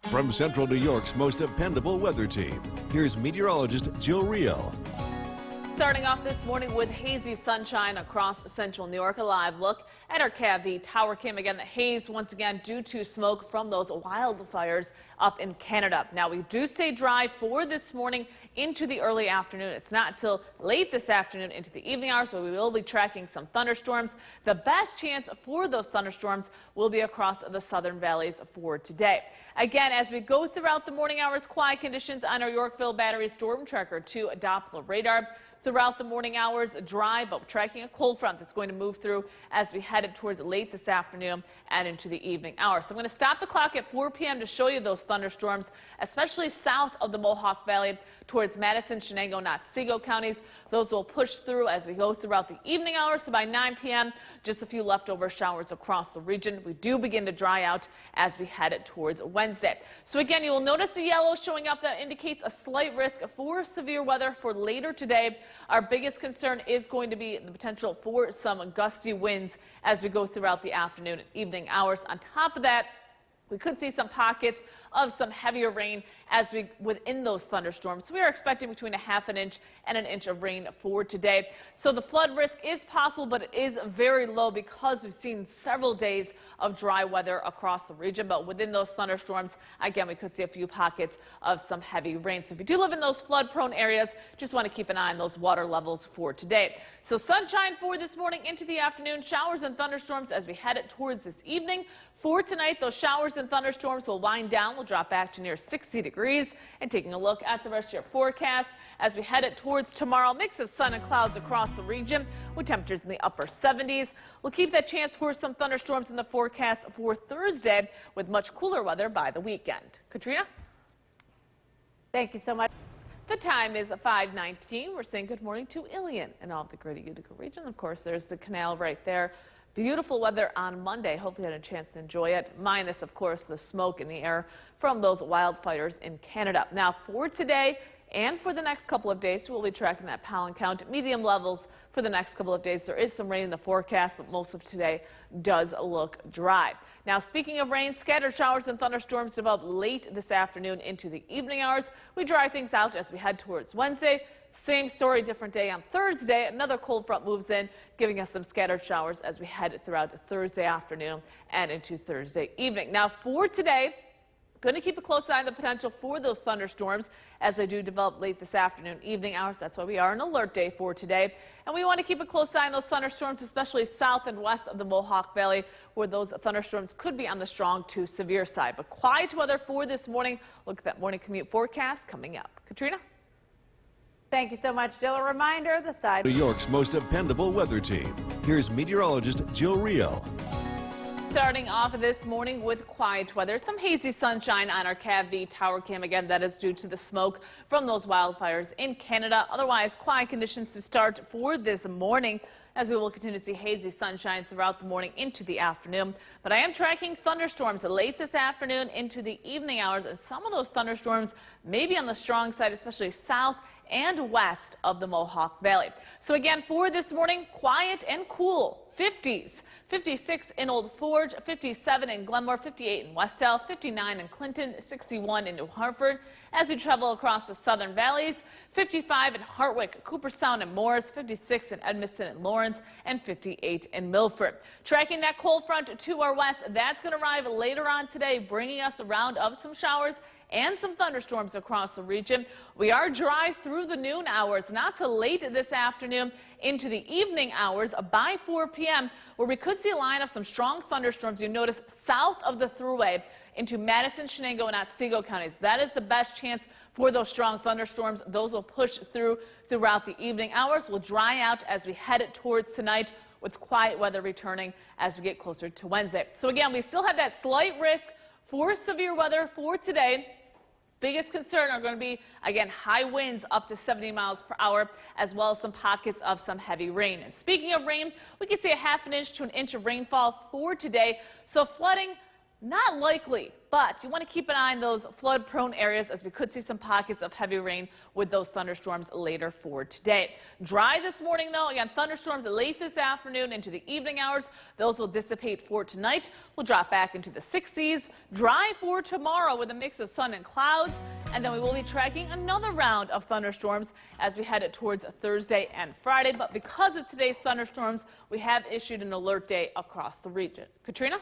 From Central New York's most dependable weather team, here's meteorologist Jill Rio. Starting off this morning with hazy sunshine across central New York. A live look at our KFV tower cam. Again, the haze once again due to smoke from those wildfires up in Canada. Now, we do stay dry for this morning into the early afternoon. It's not until late this afternoon into the evening hours, so we will be tracking some thunderstorms. The best chance for those thunderstorms will be across the southern valleys for today. Again, as we go throughout the morning hours, quiet conditions on our Yorkville Battery Storm Tracker 2 Doppler radar. Throughout the morning hours, dry, but tracking a cold front that's going to move through as we head towards late this afternoon and into the evening hours. So I'm going to stop the clock at 4 p.m. to show you those thunderstorms, especially south of the Mohawk Valley towards Madison, Shenango, Otsego counties. Those will push through as we go throughout the evening hours. So by 9 p.m., just a few leftover showers across the region. We do begin to dry out as we head towards Wednesday. So again, you will notice the yellow showing up. That indicates a slight risk for severe weather for later today. Our biggest concern is going to be the potential for some gusty winds as we go throughout the afternoon and evening hours. On top of that, we could see some pockets of some heavier rain as we within those thunderstorms. So we are expecting between a half an inch and an inch of rain for today. So the flood risk is possible, but it is very low because we've seen several days of dry weather across the region. But within those thunderstorms, again, we could see a few pockets of some heavy rain. So if you do live in those flood prone areas, just want to keep an eye on those water levels for today. So sunshine for this morning into the afternoon, showers and thunderstorms as we head towards this evening. For tonight, those showers and thunderstorms will wind down. We'll drop back to near 60 degrees. And taking a look at the rest of your forecast as we head towards tomorrow, mix of sun and clouds across the region with temperatures in the upper 70s. We'll keep that chance for some thunderstorms in the forecast for Thursday with much cooler weather by the weekend. Katrina? Thank you so much. The time is 5:19. We're saying good morning to Ilion and all of the greater Utica region. Of course, there's the canal right there. Beautiful weather on Monday. Hopefully you had a chance to enjoy it. Minus, of course, the smoke in the air from those wildfires in Canada. Now, for today and for the next couple of days, we'll be tracking that pollen count. Medium levels for the next couple of days. There is some rain in the forecast, but most of today does look dry. Now, speaking of rain, scattered showers and thunderstorms develop late this afternoon into the evening hours. We dry things out as we head towards Wednesday. Same story, different day on Thursday. Another cold front moves in, giving us some scattered showers as we head throughout Thursday afternoon and into Thursday evening. Now, for today, going to keep a close eye on the potential for those thunderstorms as they do develop late this afternoon, evening hours. That's why we are an alert day for today. And we want to keep a close eye on those thunderstorms, especially south and west of the Mohawk Valley, where those thunderstorms could be on the strong to severe side. But quiet weather for this morning. Look at that morning commute forecast coming up. Katrina? Thank you so much, Jill. A reminder, the side. New York's most dependable weather team. Here's meteorologist Jill Rio. Starting off this morning with quiet weather, some hazy sunshine on our KFV tower cam. Again, that is due to the smoke from those wildfires in Canada. Otherwise, quiet conditions to start for this morning, as we will continue to see hazy sunshine throughout the morning into the afternoon. But I am tracking thunderstorms late this afternoon into the evening hours, and some of those thunderstorms may be on the strong side, especially south and west of the Mohawk Valley. So again, for this morning, quiet and cool. 50s, 56 in Old Forge, 57 in Glenmore, 58 in Westell, 59 in Clinton, 61 in New Hartford. As we travel across the southern valleys, 55 in Hartwick, Cooperstown and Morris, 56 in Edmiston and Lawrence, and 58 in Milford. Tracking that cold front to our west, that's going to arrive later on today, bringing us a round of some showers and some thunderstorms across the region. We are dry through the noon hours, not till late this afternoon into the evening hours by 4 p.m., where we could see a line of some strong thunderstorms. You notice south of the Thruway into Madison, Shenango, and Otsego counties. That is the best chance for those strong thunderstorms. Those will push throughout the evening hours. Will dry out as we head towards tonight, with quiet weather returning as we get closer to Wednesday. So again, we still have that slight risk for severe weather for today. Biggest concern are going to be, again, high winds up to 70 miles per hour, as well as some pockets of some heavy rain. And speaking of rain, we can see a half an inch to an inch of rainfall for today. So flooding not likely, but you want to keep an eye on those flood-prone areas as we could see some pockets of heavy rain with those thunderstorms later for today. Dry this morning, though. Again, thunderstorms late this afternoon into the evening hours. Those will dissipate for tonight. We'll drop back into the 60s. Dry for tomorrow with a mix of sun and clouds. And then we will be tracking another round of thunderstorms as we head towards Thursday and Friday. But because of today's thunderstorms, we have issued an alert day across the region. Katrina?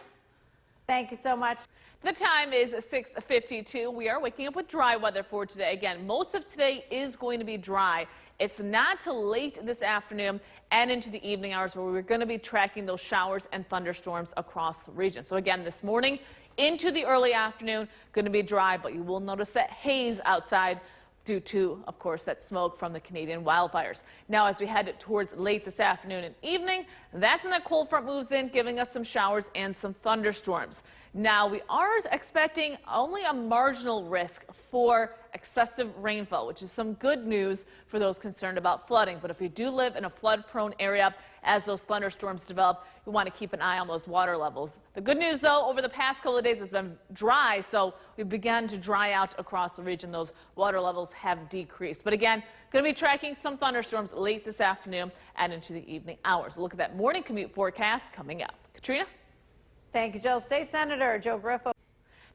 Thank you so much. The time is 6:52. We are waking up with dry weather for today. Again, most of today is going to be dry. It's not till late this afternoon and into the evening hours where we're going to be tracking those showers and thunderstorms across the region. So again, this morning into the early afternoon, going to be dry, but you will notice that haze outside due to, of course, that smoke from the Canadian wildfires. Now, as we head towards late this afternoon and evening, that's when that cold front moves in, giving us some showers and some thunderstorms. Now, we are expecting only a marginal risk for excessive rainfall, which is some good news for those concerned about flooding. But if you do live in a flood-prone area, as those thunderstorms develop, you want to keep an eye on those water levels. The good news, though, over the past couple of days it's been dry, so we've begun to dry out across the region. Those water levels have decreased. But again, going to be tracking some thunderstorms late this afternoon and into the evening hours. Look at that morning commute forecast coming up. Katrina? Thank you, Jill. State Senator Joe Griffo.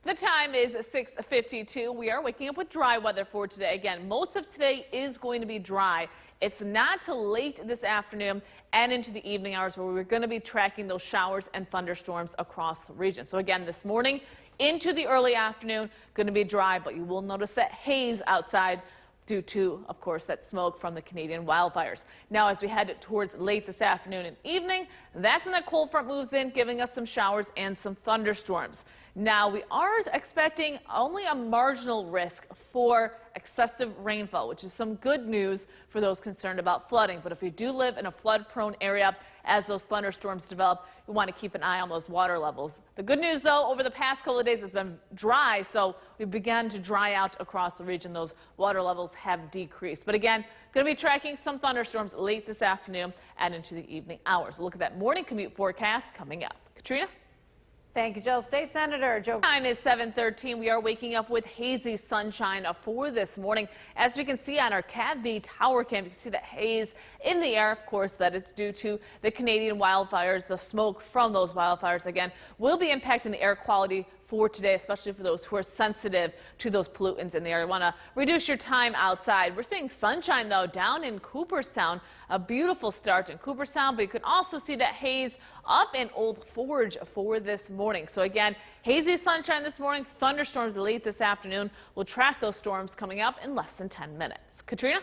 The time is 6:52. We are waking up with dry weather for today. Again, most of today is going to be dry. It's not till late this afternoon and into the evening hours where we're going to be tracking those showers and thunderstorms across the region. So again, this morning into the early afternoon, going to be dry, but you will notice that haze outside due to, of course, that smoke from the Canadian wildfires. Now, as we head towards late this afternoon and evening, that's when that cold front moves in, giving us some showers and some thunderstorms. Now, we are expecting only a marginal risk for excessive rainfall, which is some good news for those concerned about flooding. But if you do live in a flood-prone area, as those thunderstorms develop, you want to keep an eye on those water levels. The good news, though, over the past couple of days it's been dry, so we've begun to dry out across the region. Those water levels have decreased. But again, going to be tracking some thunderstorms late this afternoon and into the evening hours. Look at that morning commute forecast coming up. Katrina? Thank you, Jill. State Senator Joe. Time is 7:13. We are waking up with hazy sunshine for this morning. As we can see on our CAV tower cam, you can see the haze in the air. Of course, that is due to the Canadian wildfires. The smoke from those wildfires, again, will be impacting the air quality for today, especially for those who are sensitive to those pollutants in the air. You want to reduce your time outside. We're seeing sunshine, though, down in Cooperstown. A beautiful start in Cooperstown, but you can also see that haze up in Old Forge for this morning. So again, hazy sunshine this morning, thunderstorms late this afternoon. We'll track those storms coming up in less than 10 minutes. Katrina?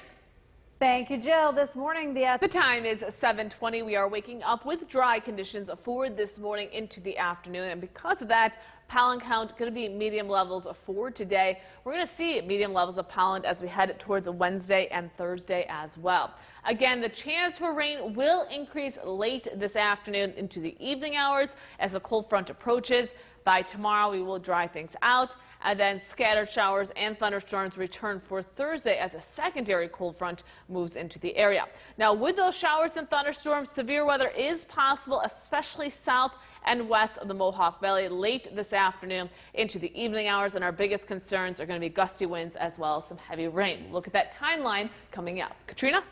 Thank you, Jill. This morning, the time is 7:20. We are waking up with dry conditions for this morning into the afternoon. And because of that, pollen count going to be medium levels for today. We're going to see medium levels of pollen as we head towards Wednesday and Thursday as well. Again, the chance for rain will increase late this afternoon into the evening hours as the cold front approaches. By tomorrow, we will dry things out, and then scattered showers and thunderstorms return for Thursday as a secondary cold front moves into the area. Now, with those showers and thunderstorms, severe weather is possible, especially south and west of the Mohawk Valley late this afternoon into the evening hours, and our biggest concerns are going to be gusty winds as well as some heavy rain. Look at that timeline coming up. Katrina?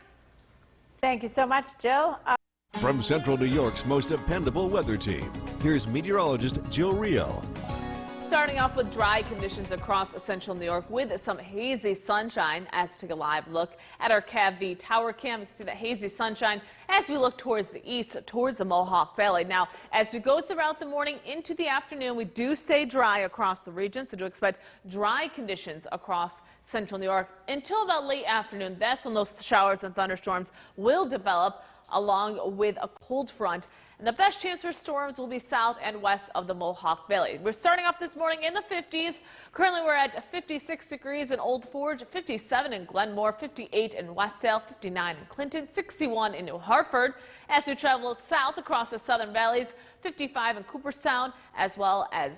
Thank you so much, Jill. From Central New York's most dependable weather team, here's meteorologist Jill Rio. Starting off with dry conditions across central New York with some hazy sunshine. As we take a live look at our CAV tower cam, you can see that hazy sunshine as we look towards the east, towards the Mohawk Valley. Now, as we go throughout the morning into the afternoon, we do stay dry across the region, so do expect dry conditions across central New York until about late afternoon. That's when those showers and thunderstorms will develop along with a cold front. And the best chance for storms will be south and west of the Mohawk Valley. We're starting off this morning in the 50s. Currently, we're at 56 degrees in Old Forge, 57 in Glenmore, 58 in Westdale, 59 in Clinton, 61 in New Hartford. As we travel south across the southern valleys, 55 in Cooperstown, as well as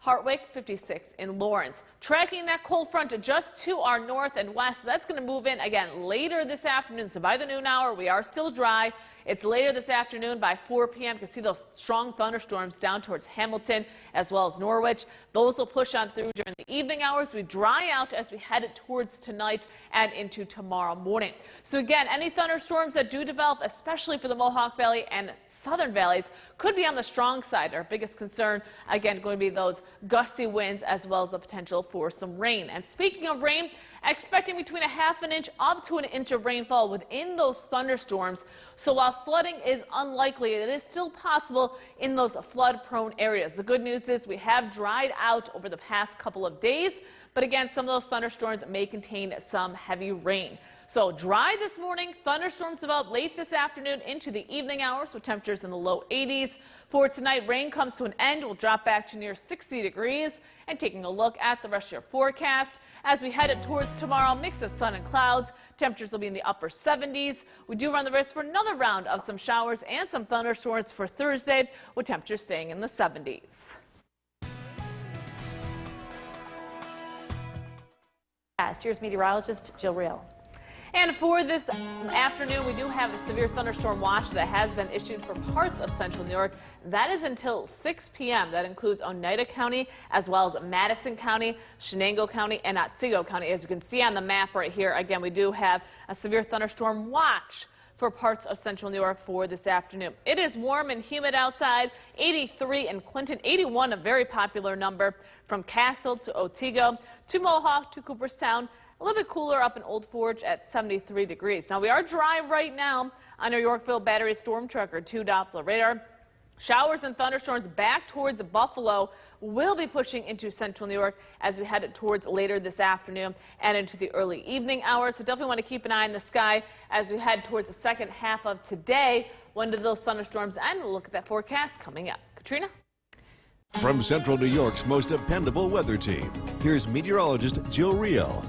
Hartwick, 56 in Lawrence. Tracking that cold front just to our north and west. That's going to move in again later this afternoon. So by the noon hour, we are still dry. It's later this afternoon by 4 p.m. You can see those strong thunderstorms down towards Hamilton as well as Norwich. Those will push on through during the evening hours. We dry out as we head towards tonight and into tomorrow morning. So again, any thunderstorms that do develop, especially for the Mohawk Valley and southern valleys, could be on the strong side. Our biggest concern, again, going to be those gusty winds as well as the potential for some rain. And speaking of rain, expecting between a half an inch up to an inch of rainfall within those thunderstorms. So while flooding is unlikely, it is still possible in those flood-prone areas. The good news is we have dried out over the past couple of days, but again, some of those thunderstorms may contain some heavy rain. So dry this morning, thunderstorms develop late this afternoon into the evening hours with temperatures in the low 80s. For tonight, rain comes to an end. We'll drop back to near 60 degrees. And taking a look at the rest of your forecast, as we head towards tomorrow, mix of sun and clouds. Temperatures will be in the upper 70s. We do run the risk for another round of some showers and some thunderstorms for Thursday, with temperatures staying in the 70s. Here's meteorologist Jill Real. And for this afternoon, we do have a severe thunderstorm watch that has been issued for parts of central New York. That is until 6 p.m. That includes Oneida County as well as Madison County, Shenango County, and Otsego County. As you can see on the map right here, again, we do have a severe thunderstorm watch for parts of central New York for this afternoon. It is warm and humid outside, 83 in Clinton, 81, a very popular number, from Castle to Otsego to Mohawk to Cooperstown. A little bit cooler up in Old Forge at 73 degrees. Now, we are dry right now on our Yorkville Battery Storm Tracker 2 Doppler radar. Showers and thunderstorms back towards Buffalo will be pushing into central New York as we head towards later this afternoon and into the early evening hours. So definitely want to keep an eye on the sky as we head towards the second half of today. When do those thunderstorms end? We'll look at that forecast coming up. Katrina? From Central New York's most dependable weather team, here's meteorologist Jill Real.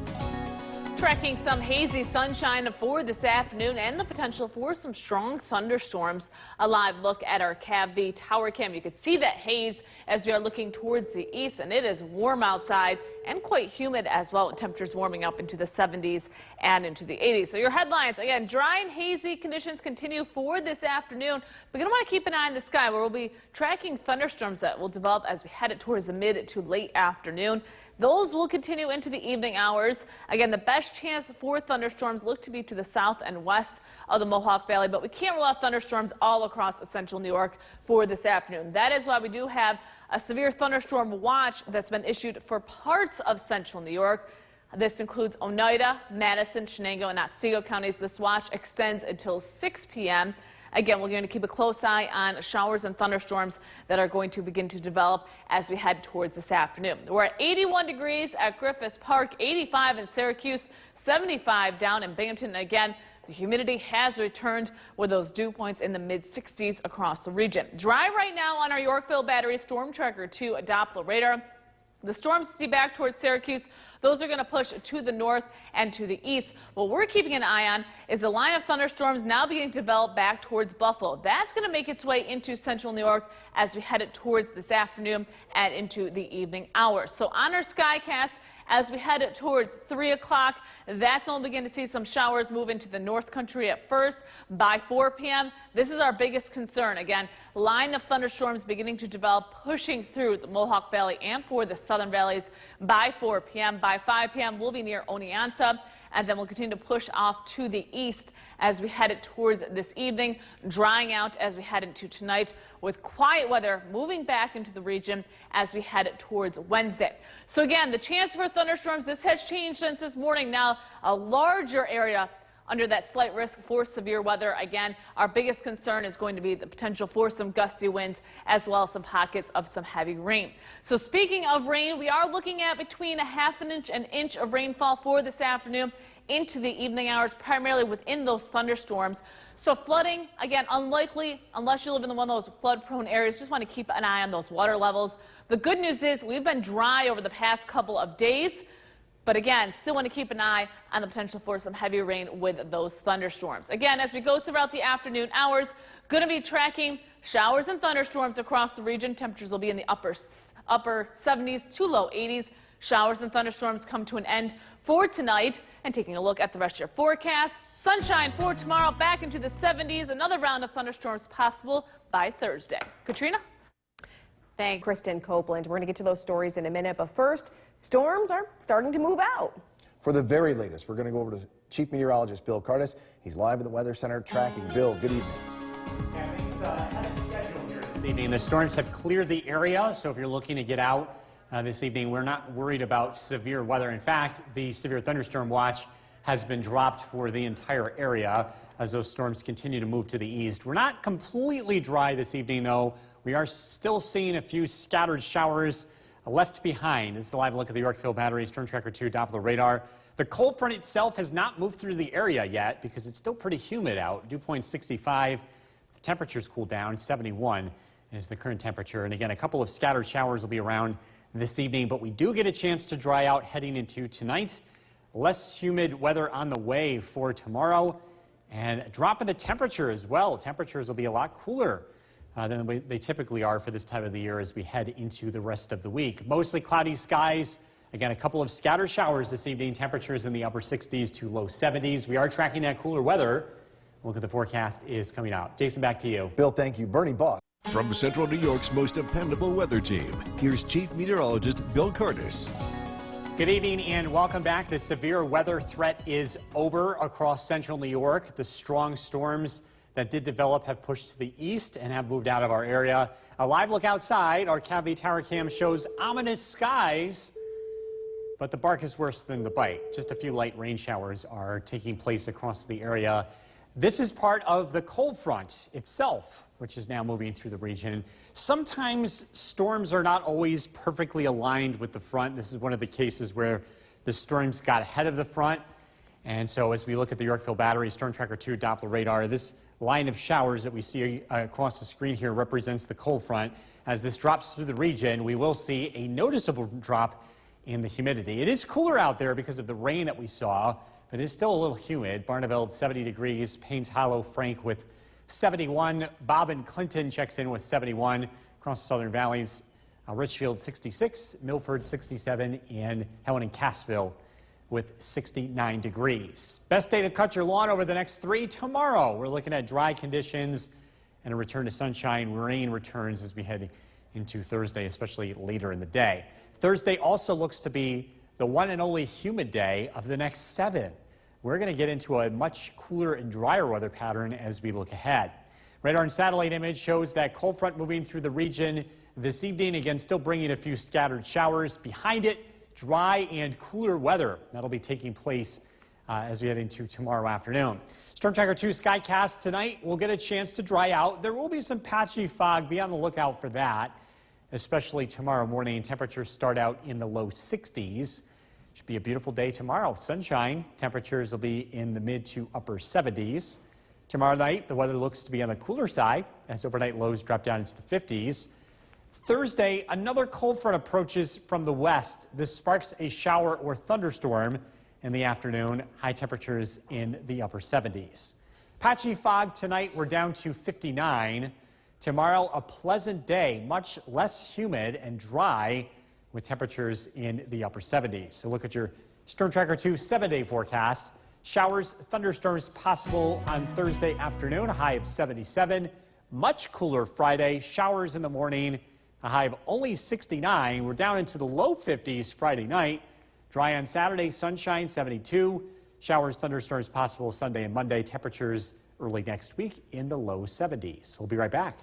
Tracking some hazy sunshine for this afternoon and the potential for some strong thunderstorms. A live look at our CAV tower cam. You can see that haze as we are looking towards the east, and it is warm outside and quite humid as well, with temperatures warming up into the 70s and into the 80s. So your headlines, again, dry and hazy conditions continue for this afternoon. We're going to want to keep an eye on the sky, where we'll be tracking thunderstorms that will develop as we head towards the mid to late afternoon. Those will continue into the evening hours. Again, the best chance for thunderstorms look to be to the south and west of the Mohawk Valley, but we can't rule out thunderstorms all across central New York for this afternoon. That is why we do have a severe thunderstorm watch that's been issued for parts of central New York. This includes Oneida, Madison, Shenango, and Otsego counties. This watch extends until 6 p.m. Again, we're going to keep a close eye on showers and thunderstorms that are going to begin to develop as we head towards this afternoon. We're at 81 degrees at Griffith Park, 85 in Syracuse, 75 down in Binghamton. And again, the humidity has returned with those dew points in the mid-60s across the region. Dry right now on our Yorkville Battery Storm Tracker 2 Doppler radar. The storms see back towards Syracuse. Those are going to push to the north and to the east. What we're keeping an eye on is the line of thunderstorms now beginning to develop back towards Buffalo. That's going to make its way into central New York as we head towards this afternoon and into the evening hours. So on our Skycast, as we head towards 3 o'clock, that's when we'll begin to see some showers move into the North Country at first. By 4 p.m., this is our biggest concern. Again, line of thunderstorms beginning to develop, pushing through the Mohawk Valley and for the southern valleys by 4 p.m. By 5 p.m., we'll be near Oneonta, and then we'll continue to push off to the east as we head towards this evening, drying out as we head into tonight, with quiet weather moving back into the region as we head towards Wednesday. So again, the chance for thunderstorms, this has changed since this morning. Now a larger area under that slight risk for severe weather. Again, our biggest concern is going to be the potential for some gusty winds as well as some pockets of some heavy rain. So speaking of rain, we are looking at between a half an inch and inch of rainfall for this afternoon into the evening hours, primarily within those thunderstorms. So flooding, again, unlikely unless you live in one of those flood-prone areas. Just want to keep an eye on those water levels. The good news is we've been dry over the past couple of days. But again, still want to keep an eye on the potential for some heavy rain with those thunderstorms. Again, as we go throughout the afternoon hours, going to be tracking showers and thunderstorms across the region. Temperatures will be in the upper 70s to low 80s. Showers and thunderstorms come to an end for tonight. And taking a look at the rest of your forecast, sunshine for tomorrow, back into the 70s. Another round of thunderstorms possible by Thursday. Katrina? Thanks, Kristen Copeland. We're going to get to those stories in a minute, but first, storms are starting to move out. For the very latest, we're going to go over to Chief Meteorologist Bill Curtis. He's live at the Weather Center tracking. Bill, good evening. Yeah, things had a schedule here this evening. The storms have cleared the area, so if you're looking to get out this evening, we're not worried about severe weather. In fact, the severe thunderstorm watch has been dropped for the entire area as those storms continue to move to the east. We're not completely dry this evening, though. We are still seeing a few scattered showers left behind. This is a live look at the Yorkville Battery Storm Tracker 2 Doppler radar. The cold front itself has not moved through the area yet because it's still pretty humid out. Dew point 65. The temperature's cooled down. 71 is the current temperature. And again, a couple of scattered showers will be around this evening, but we do get a chance to dry out heading into tonight. Less humid weather on the way for tomorrow, and a drop in the temperature as well. Temperatures will be a lot cooler than they typically are for this time of the year as we head into the rest of the week. Mostly cloudy skies. Again, a couple of scattered showers this evening. Temperatures in the upper 60s to low 70s. We are tracking that cooler weather. Look at the forecast is coming out. Jason, back to you. Bill, thank you. Bernie Boss. From Central New York's most dependable weather team, here's Chief Meteorologist Bill Curtis. Good evening and welcome back. The severe weather threat is over across central New York. The strong storms that did develop have pushed to the east and have moved out of our area. A live look outside, our KAVV tower cam shows ominous skies, but the bark is worse than the bite. Just a few light rain showers are taking place across the area. This is part of the cold front itself, which is now moving through the region. Sometimes storms are not always perfectly aligned with the front. This is one of the cases where the storms got ahead of the front. And so as we look at the Yorkville Battery Storm Tracker 2 Doppler radar, this line of showers that we see across the screen here represents the cold front. As this drops through the region, we will see a noticeable drop in the humidity. It is cooler out there because of the rain that we saw, but it is still a little humid. Barneveld 70 degrees, Paynes Hollow, Frank with 71. Bob and Clinton checks in with 71 across the southern valleys. Richfield 66, Milford 67, and Helen and Cassville with 69 degrees. Best day to cut your lawn over the next 3 tomorrow. We're looking at dry conditions and a return to sunshine. Rain returns as we head into Thursday, especially later in the day. Thursday also looks to be the one and only humid day of the next 7. We're going to get into a much cooler and drier weather pattern as we look ahead. Radar and satellite image shows that cold front moving through the region this evening. Again, still bringing a few scattered showers. Behind it, dry and cooler weather. That'll be taking place as we head into tomorrow afternoon. Storm Tracker 2 Skycast tonight. We'll get a chance to dry out. There will be some patchy fog. Be on the lookout for that, especially tomorrow morning. Temperatures start out in the low 60s. Should be a beautiful day tomorrow. Sunshine. Temperatures will be in the mid to upper 70s. Tomorrow night, the weather looks to be on the cooler side as overnight lows drop down into the 50s. Thursday, another cold front approaches from the west. This sparks a shower or thunderstorm in the afternoon. High temperatures in the upper 70s. Patchy fog tonight, we're down to 59. Tomorrow, a pleasant day, much less humid and dry, with temperatures in the upper 70s. So look at your Storm Tracker 2 7-day forecast. Showers, thunderstorms possible on Thursday afternoon, a high of 77. Much cooler Friday, showers in the morning, a high of only 69. We're down into the low 50s Friday night. Dry on Saturday, sunshine 72. Showers, thunderstorms possible Sunday and Monday. Temperatures early next week in the low 70s. We'll be right back.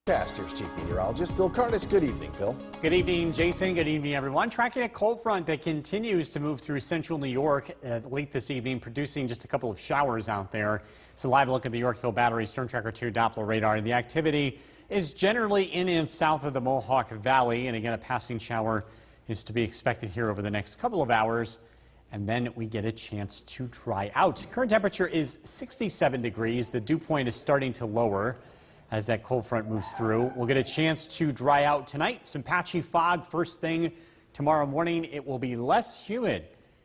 Here's Chief Meteorologist Bill Curtis. Good evening, Bill. Good evening, Jason. Good evening, everyone. Tracking a cold front that continues to move through central New York late this evening, producing just a couple of showers out there. It's a live look at the Yorkville Battery Storm Tracker 2 Doppler radar. The activity is generally in and south of the Mohawk Valley. And again, a passing shower is to be expected here over the next couple of hours. And then we get a chance to dry out. Current temperature is 67 degrees. The dew point is starting to lower as that cold front moves through. We'll get a chance to dry out tonight. Some patchy fog first thing tomorrow morning. It will be less humid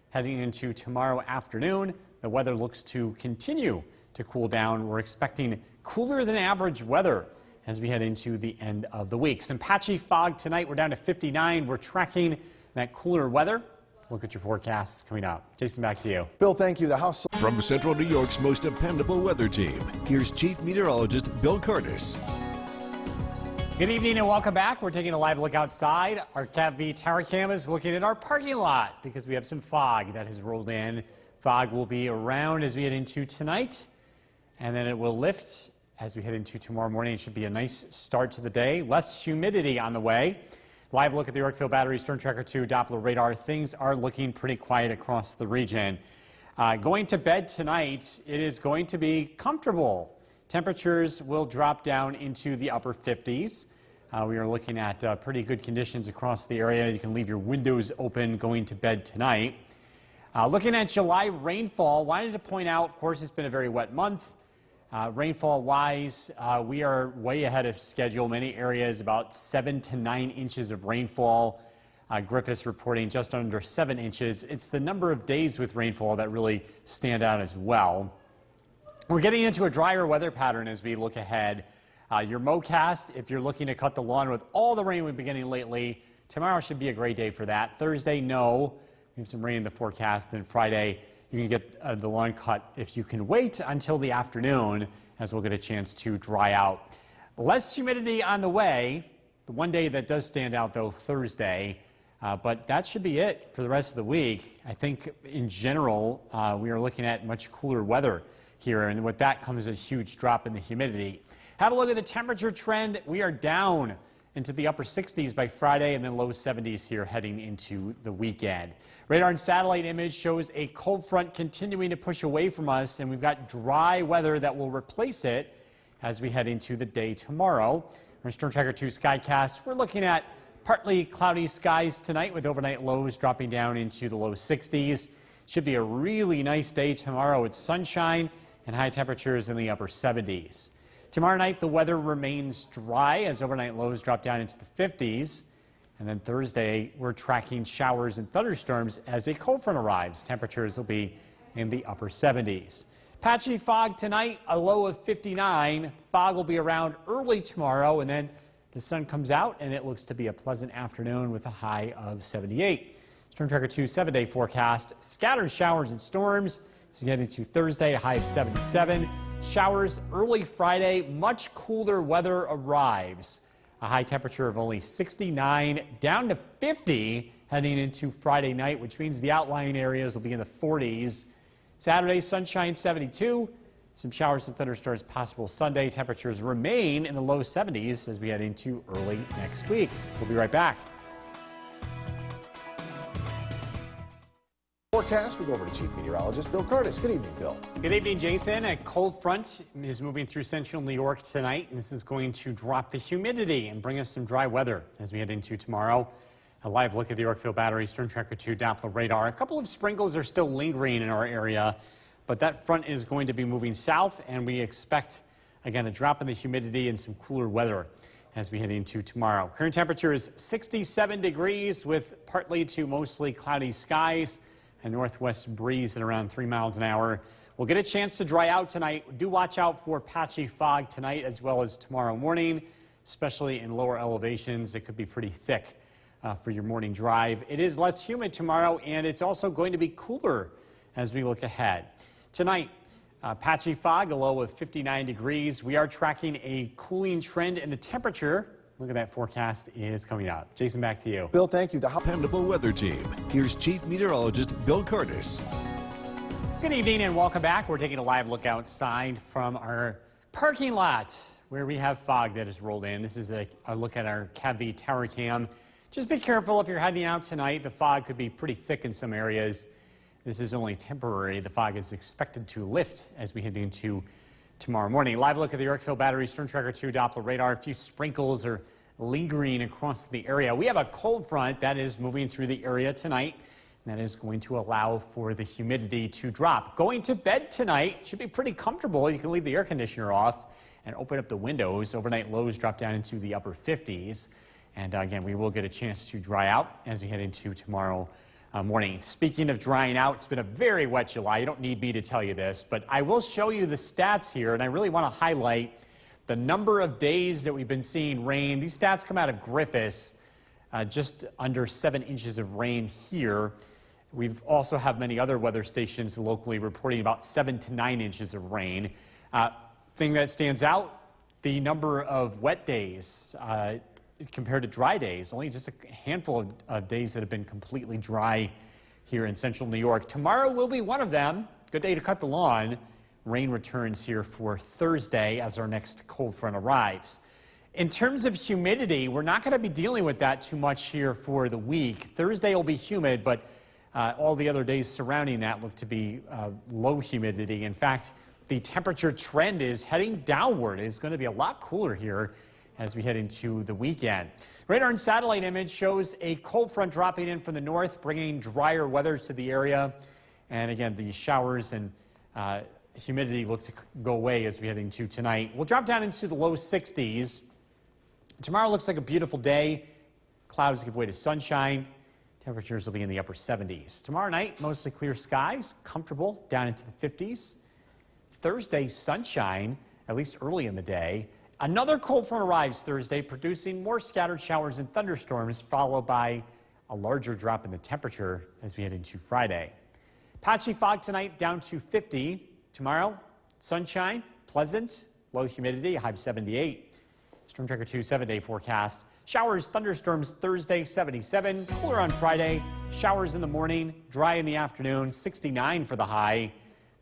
heading into tomorrow afternoon. The weather looks to continue to cool down. We're expecting cooler than average weather as we head into the end of the week. Some patchy fog tonight. We're down to 59. We're tracking that cooler weather. Look at your forecasts coming up. Jason, back to you. Bill, thank you. The House. From Central New York's most dependable weather team, here's Chief Meteorologist Bill Curtis. Good evening and welcome back. We're taking a live look outside. Our CATV Tower Cam is looking at our parking lot because we have some fog that has rolled in. Fog will be around as we head into tonight, and then it will lift as we head into tomorrow morning. It should be a nice start to the day. Less humidity on the way. Live look at the Yorkville Battery Storm Tracker 2 Doppler radar. Things are looking pretty quiet across the region. Going to bed tonight, it is going to be comfortable. Temperatures will drop down into the upper 50s. We are looking at pretty good conditions across the area. You can leave your windows open going to bed tonight. Looking at July rainfall, wanted to point out, of course, it's been a very wet month. Rainfall-wise, we are way ahead of schedule. Many areas about 7 to 9 inches of rainfall. Griffiths reporting just under 7 inches. It's the number of days with rainfall that really stand out as well. We're getting into a drier weather pattern as we look ahead. Your MoCast, if you're looking to cut the lawn with all the rain we've been getting lately, tomorrow should be a great day for that. Thursday, no. We have some rain in the forecast. Then Friday, you can get the lawn cut if you can wait until the afternoon, as we'll get a chance to dry out. Less humidity on the way. The one day that does stand out, though, Thursday. But that should be it for the rest of the week. I think in general, we are looking at much cooler weather here, and with that comes a huge drop in the humidity. Have a look at the temperature trend. We are down into the upper 60s by Friday and then low 70s here heading into the weekend. Radar and satellite image shows a cold front continuing to push away from us, and we've got dry weather that will replace it as we head into the day tomorrow. Our Storm Tracker 2 Skycast, we're looking at partly cloudy skies tonight with overnight lows dropping down into the low 60s. Should be a really nice day tomorrow with sunshine and high temperatures in the upper 70s. Tomorrow night, the weather remains dry as overnight lows drop down into the 50s. And then Thursday, we're tracking showers and thunderstorms as a cold front arrives. Temperatures will be in the upper 70s. Patchy fog tonight, a low of 59. Fog will be around early tomorrow, and then the sun comes out, and it looks to be a pleasant afternoon with a high of 78. Storm Tracker 2 7-day forecast. Scattered showers and storms as you get into Thursday, a high of 77. Showers early Friday, much cooler weather arrives. A high temperature of only 69, down to 50 heading into Friday night, which means the outlying areas will be in the 40s. Saturday, sunshine 72. Some showers and thunderstorms possible Sunday. Temperatures remain in the low 70s as we head into early next week. We'll be right back. Forecast, we go over to Chief Meteorologist Bill Curtis. Good evening, Bill. Good evening, Jason. A cold front is moving through central New York tonight, and this is going to drop the humidity and bring us some dry weather as we head into tomorrow. A live look at the Yorkville Battery Storm Tracker 2 Doppler radar. A couple of sprinkles are still lingering in our area, but that front is going to be moving south, and we expect, again, a drop in the humidity and some cooler weather as we head into tomorrow. Current temperature is 67 degrees with partly to mostly cloudy skies. A northwest breeze at around 3 miles an hour. We'll get a chance to dry out tonight. Do watch out for patchy fog tonight as well as tomorrow morning, especially in lower elevations. It could be pretty thick for your morning drive. It is less humid tomorrow, and it's also going to be cooler as we look ahead. Tonight, patchy fog, a low of 59 degrees. We are tracking a cooling trend in the temperature. Look at that forecast is coming up. Jason, back to you. Bill, thank you. The Dependable weather team. Here's Chief Meteorologist Bill Curtis. Good evening and welcome back. We're taking a live look outside from our parking lot where we have fog that has rolled in. This is a look at our CATV Tower Cam. Just be careful if you're heading out tonight. The fog could be pretty thick in some areas. This is only temporary. The fog is expected to lift as we head into tomorrow morning. Live look at the Yorkville Battery Storm Tracker 2 Doppler radar. A few sprinkles are lingering across the area. We have a cold front that is moving through the area tonight, and that is going to allow for the humidity to drop. Going to bed tonight should be pretty comfortable. You can leave the air conditioner off and open up the windows. Overnight lows drop down into the upper 50s. And again, we will get a chance to dry out as we head into tomorrow morning. Speaking of drying out, it's been a very wet July. You don't need me to tell you this, but I will show you the stats here, and I really want to highlight the number of days that we've been seeing rain. These stats come out of Griffis, just under 7 inches of rain here. We've also have many other weather stations locally reporting about 7 to 9 inches of rain. Thing that stands out, the number of wet days compared to dry days. Only just a handful of days that have been completely dry here in central New York. Tomorrow will be one of them. Good day to cut the lawn. Rain returns here for Thursday as our next cold front arrives. In terms of humidity, we're not going to be dealing with that too much here for the week. Thursday will be humid, but all the other days surrounding that look to be low humidity. In fact, the temperature trend is heading downward. It's going to be a lot cooler here as we head into the weekend. Radar and satellite image shows a cold front dropping in from the north, bringing drier weather to the area. And again, the showers and humidity look to go away as we head into tonight. We'll drop down into the low 60s. Tomorrow looks like a beautiful day. Clouds give way to sunshine. Temperatures will be in the upper 70s. Tomorrow night, mostly clear skies, comfortable, down into the 50s. Thursday, sunshine, at least early in the day. Another cold front arrives Thursday, producing more scattered showers and thunderstorms, followed by a larger drop in the temperature as we head into Friday. Patchy fog tonight, down to 50. Tomorrow, sunshine, pleasant, low humidity, a high of 78. Storm Tracker 2 7-day forecast. Showers, thunderstorms Thursday, 77. Cooler on Friday. Showers in the morning, dry in the afternoon, 69 for the high.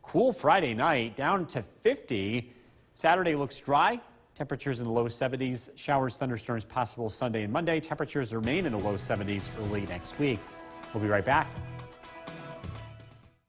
Cool Friday night, down to 50. Saturday looks dry. Temperatures in the low 70s. Showers, thunderstorms possible Sunday and Monday. Temperatures remain in the low 70s early next week. We'll be right back.